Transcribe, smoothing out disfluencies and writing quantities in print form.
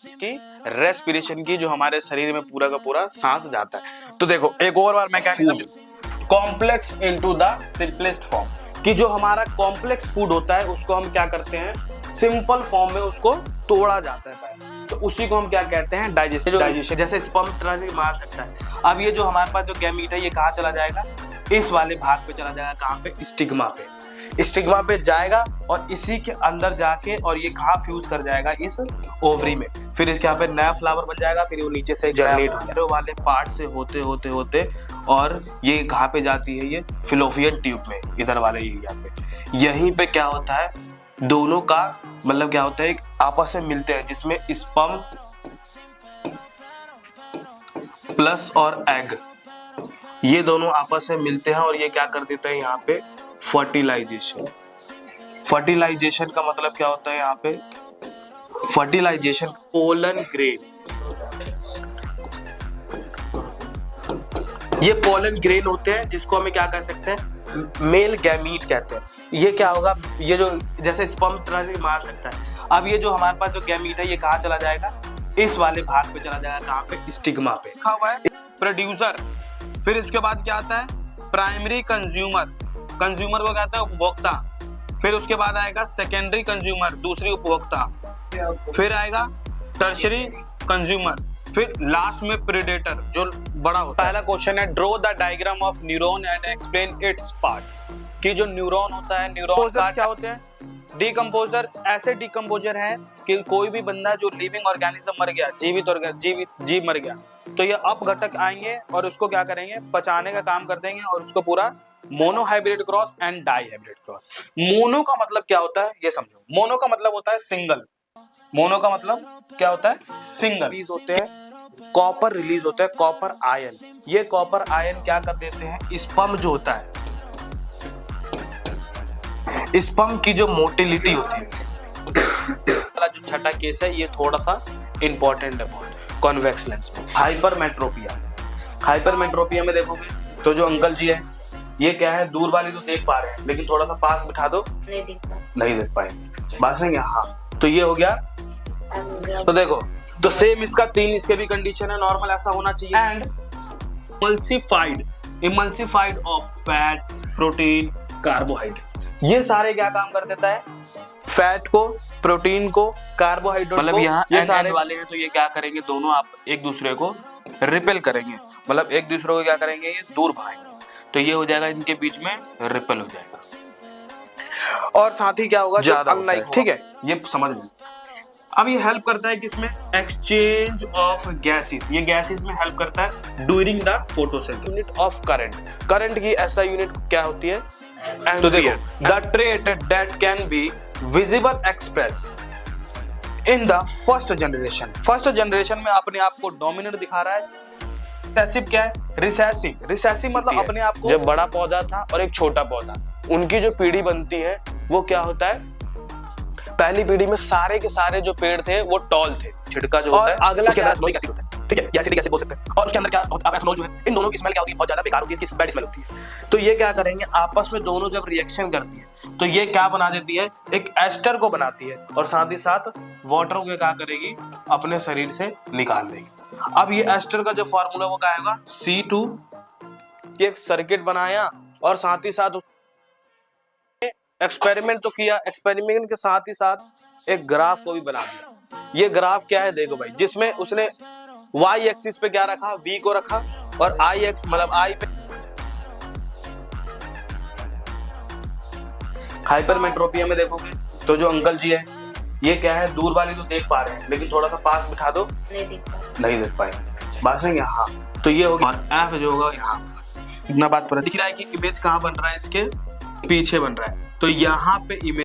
इसकी रेस्पिरेशन की, जो हमारे शरीर में पूरा का पूरा सांस जाता है। तो देखो एक और bar mechanism, complex into the simplest form, कि जो हमारा कॉम्प्लेक्स फूड होता है उसको हम क्या करते हैं, सिंपल फॉर्म में उसको तोड़ा जाता है, तो उसी को हम क्या कहते हैं, डाइजेशन। जैसे स्पर्म तरह से मार सकता है। अब ये जो हमारे पास जो गैमीट है ये कहाँ चला जाएगा, इस वाले भाग पे चला जाएगा, कहाँ पे, स्टिग्मा पे। स्टिग्मा पे जाएगा और इसी के अंदर जाके और ये कहाँ फ्यूज कर जाएगा, इस ओवरी में। फिर इसके यहाँ पे नया फ्लावर बन जाएगा, फिर वो नीचे से जर्मिनेट हो जाएगा वाले पार्ट से होते होते होते, और ये कहाँ पे जाती है, ये फिलोपियन ट्यूब में, इधर वाले एरिया पे। यहीं पे क्या होता है, दोनों का मतलब क्या होता है, एक आपस में मिलते हैं, जिसमें स्पर्म प्लस और एग, ये दोनों आपस में मिलते हैं और ये क्या कर देते हैं यहाँ पे, फर्टिलाइजेशन। फर्टिलाइजेशन का मतलब क्या होता है यहाँ पे, फर्टिलाइजेशन पोलन ग्रेन। ये पोलन ग्रेन होते हैं, जिसको हमें क्या कह सकते हैं, मेल गैमीट कहते हैं। ये क्या होगा, ये जो जैसे स्पर्म तरह से मार सकता है। अब ये जो हमारे पास जो गैमीट है ये कहाँ चला जाएगा, इस वाले भाग पे चला जाएगा, कहाँ पे, स्टिग्मा पे। लिखा हुआ है प्रोड्यूसर। फिर इसके बाद क्या आता है, प्राइमरी कंज्यूमर, कंज्यूमर को कहते हैं उपभोक्ता। फिर उसके बाद आएगा सेकेंडरी कंज्यूमर, दूसरी उपभोक्ता। फिर आएगा टर्शरी कंज्यूमर, फिर लास्ट में प्रेडेटर, जो बड़ा होता है। पहला क्वेश्चन है, draw the diagram of neuron and explain it's part. कि जो न्यूरॉन होता है, न्यूरॉन क्या होते हैं, डिकम्पोजर्स। ऐसे डिकम्पोजर हैं कि कोई भी बंदा जो लिविंग ऑर्गेनिज्म मर गया, जीव मर गया, तो ये अपघटक आएंगे और उसको क्या करेंगे, पचाने का काम कर देंगे और उसको पूरा monohybrid cross and dihybrid cross. Mono का मतलब क्या होता है ये समझो, मोनो का मतलब होता है सिंगल। मोनो का मतलब क्या होता है, सिंगल। रिलीज होते हैं कॉपर, रिलीज होता है कॉपर आयन। ये कॉपर आयन क्या कर देते हैं, स्पर्म जो होता है, स्पर्म की जो मोटिलिटी होती है, जो छठा केस है ये थोड़ा सा इंपॉर्टेंट है बहुत, कॉन्वेक्स लेंस में। हाइपरमेट्रोपिया। हाइपरमेट्रोपिया में देखोगे तो जो अंकल जी है, ये क्या है, दूर वाली तो देख पा रहे हैं, लेकिन थोड़ा सा पास बिठा दो, नहीं देख पाए, बात सही है। हाँ, तो ये हो गया। तो देखो, तो सेम इसका 3 इसके भी कंडीशन है, नॉर्मल ऐसा होना चाहिए। And emulsified of fat, protein, carbohydrate, ये सारे क्या काम कर देता है, फैट को, प्रोटीन को, कार्बोहाइड्रेट, मतलब यहाँ ये सारे वाले हैं, तो ये क्या करेंगे, दोनों आप एक दूसरे को रिपेल करेंगे, मतलब एक दूसरे को क्या करेंगे, ये दूर भागेंगे, तो ये हो जाएगा, इनके बीच में रिपेल हो जाएगा। और साथ ही क्या होगा, ज्यादा अनलाइक, ठीक है, ये समझ में। अब ये हेल्प करता है किसमें, एक्सचेंज ऑफ गैसेस। ये गैसेस में हेल्प करता है during the photosynthesis. Unit of current, current की ऐसा यूनिट क्या होती है, तो देखो, the trait that can be visible express in the first generation. First generation में अपने आप को डोमिनेंट दिखा रहा है। रिसेसिव क्या है, रिसेसिव, रिसेसिव मतलब अपने आप को, जब बड़ा पौधा था और एक छोटा पौधा, उनकी जो पीढ़ी बनती है वो क्या होता है, पहली पीढ़ी में सारे के सारे जो पेड़ थे वो टॉल थे, छिड़का जो होता है, अगला उसके अंदर एसिडिक एसिड होता है, ठीक है, या एसिडिक एसिड बोल सकते हैं। और उसके अंदर क्या होता है, एथनॉल जो है, इन दोनों की स्मेल क्या होती है, बहुत ज्यादा बेकार होती है, इसकी बैड स्मेल होती है। तो ये क्या करेंगे, आपस में दोनों जब रिएक्शन करती है तो ये क्या बना देती है, एक एस्टर को बनाती है, और साथ ही साथ वाटर को क्या करेगी, अपने शरीर से निकाल देगी। अब ये एस्टर का जो फॉर्मूला वो क्या होगा, C2। ये एक सर्किट बनाया और साथ ही साथ एक्सपेरिमेंट तो किया, एक्सपेरिमेंट के साथ ही साथ एक ग्राफ को भी बना दिया। ये ग्राफ क्या है देखो भाई, जिसमें उसने y एक्सिस पे क्या रखा, v को रखा, और i एक्स मतलब i पे। हाइपरमेट्रोपिया में देखोगे तो जो अंकल जी है, ये क्या है, दूर वाली तो देख पा रहे हैं, लेकिन थोड़ा सा पास बिठा दो, नहीं देख पाए, बात सही है। हाँ, तो ये होगा, और f जो होगा यहाँ, इतना बात पर दिख रहा है कि इमेज कहाँ बन रहा है, इसके पीछे बन रहा है, तो यहाँ पे इमेज